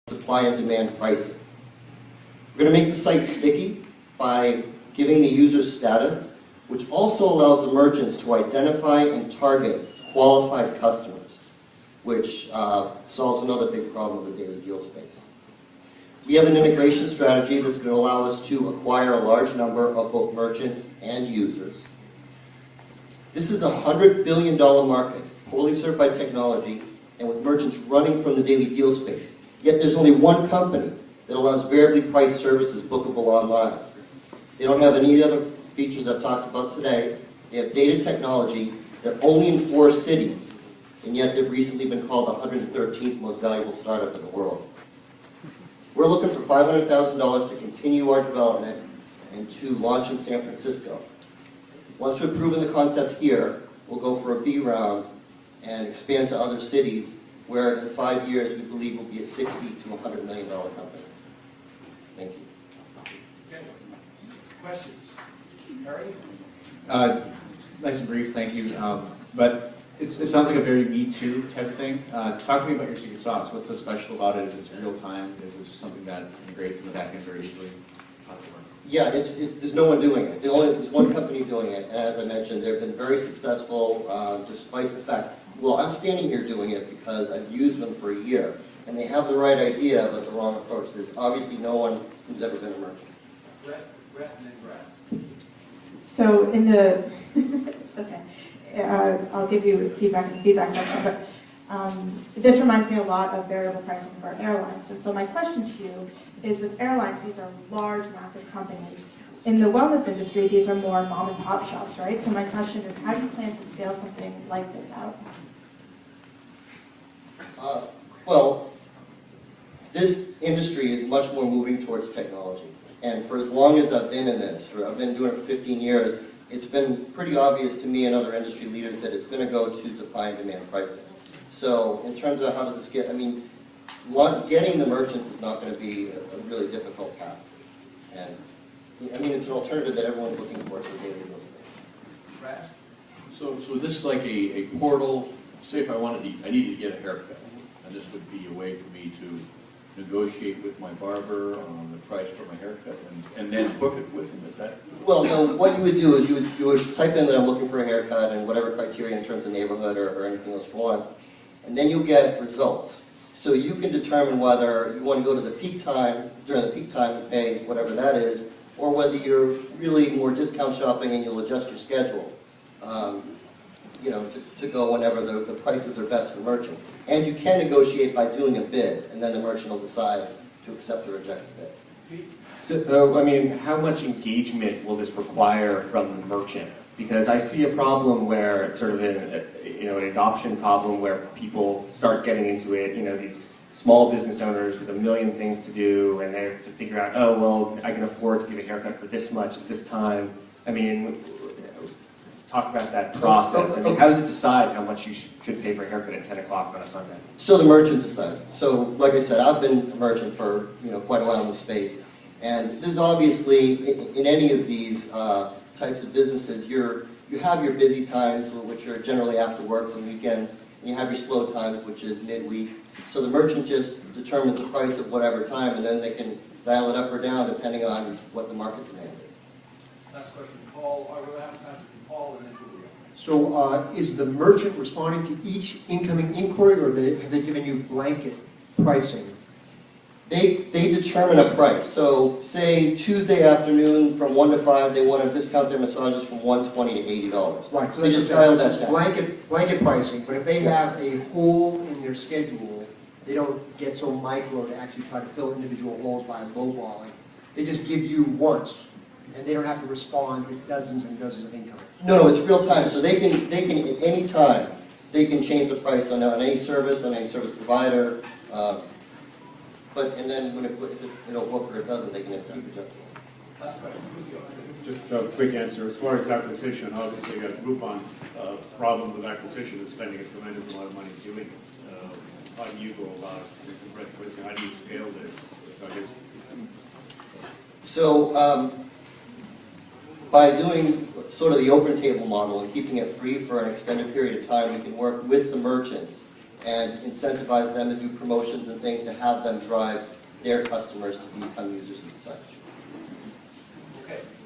supply and demand pricing. We're going to make the site sticky by giving the user status, which also allows the merchants to identify and target qualified customers, which solves another big problem with the daily deal space. We have an integration strategy that's going to allow us to acquire a large number of both merchants and users. This is a $100 billion market, poorly served by technology, and with merchants running from the daily deal space. Yet there's only one company that allows variably priced services bookable online. They don't have any other features I've talked about today. They have data technology. They're only in 4 cities, and yet they've recently been called the 113th most valuable startup in the world. We're looking for $500,000 to continue our development and to launch in San Francisco. Once we've proven the concept here, we'll go for a B round and expand to other cities where in 5 years we believe will be a $60 to $100 million company. Thank you. Okay. Questions? Harry? Nice and brief, thank you. But it sounds like a very Me-Too type thing. Talk to me about your secret sauce. What's so special about it? Is this real time? Is this something that integrates in the back end very easily? Yeah, there's no one doing it. There's one company doing it, and as I mentioned, they've been very successful despite the fact, well, I'm standing here doing it because I've used them for a year, and they have the right idea, but the wrong approach. There's obviously no one who's ever been a merchant. Brett and then Brad. So in the, okay, I'll give you feedback in the feedback section, but this reminds me a lot of variable pricing for airlines. And so my question to you is, with airlines, these are large, massive companies. In the wellness industry, these are more mom and pop shops, right? So my question is, how do you plan to scale something like this out? Well, this industry is much more moving towards technology. And for as long as I've been in this, I've been doing it for 15 years, it's been pretty obvious to me and other industry leaders that it's going to go to supply and demand pricing. So in terms of how does this get, I mean, getting the merchants is not going to be a really difficult task. And I mean, it's an alternative that everyone's looking for to the daily deal space. Brad? So this is like a portal. Say if I needed to get a haircut, and this would be a way for me to negotiate with my barber on the price for my haircut, and then book it with him. Is that? Well, no. What you would do is you would type in that I'm looking for a haircut and whatever criteria in terms of neighborhood or anything else you want, and then you get results. So you can determine whether you want to go to the peak time, during the peak time and pay whatever that is, or whether you're really more discount shopping and you'll adjust your schedule, you know, to go whenever the prices are best for the merchant. And you can negotiate by doing a bid, and then the merchant will decide to accept or reject the bid. So, I mean, how much engagement will this require from the merchant? Because I see a problem where it's sort of an adoption problem where people start getting into it, these small business owners with a million things to do, and they have to figure out, oh, well, I can afford to give a haircut for this much at this time. I mean, talk about that process. I mean, how does it decide how much you should pay for a haircut at 10 o'clock on a Sunday? So the merchant decides. So, like I said, I've been a merchant for quite a while in the space, and this is obviously in any of these types of businesses, you have your busy times, which are generally after work and weekends, and you have your slow times, which is midweek. So the merchant just determines the price of whatever time, and then they can dial it up or down depending on what the market demand is. Last question, Paul. I will have time for Paul and then Julia. So is the merchant responding to each incoming inquiry, or have they given you blanket pricing? They determine a price. So say Tuesday afternoon from 1 to 5, they want to discount their massages from $120 to $80. Right, so they just dial that that's down. blanket pricing, but if they Yes. have a hole in their schedule, they don't get so micro to actually try to fill individual holes by lowballing. They just give you once, and they don't have to respond to dozens and dozens of incoming. No, it's real time. So they can at any time, they can change the price on any service provider. And then if it'll work or it doesn't, they can keep adjusting. Last question, Julia. Just a quick answer. As far as acquisition, obviously you got Groupon's problem with acquisition is spending a tremendous amount of money doing it. How do you go about it? How do you scale this? I guess. So by doing sort of the open table model and keeping it free for an extended period of time, we can work with the merchants and incentivize them to do promotions and things to have them drive their customers to become users of the site.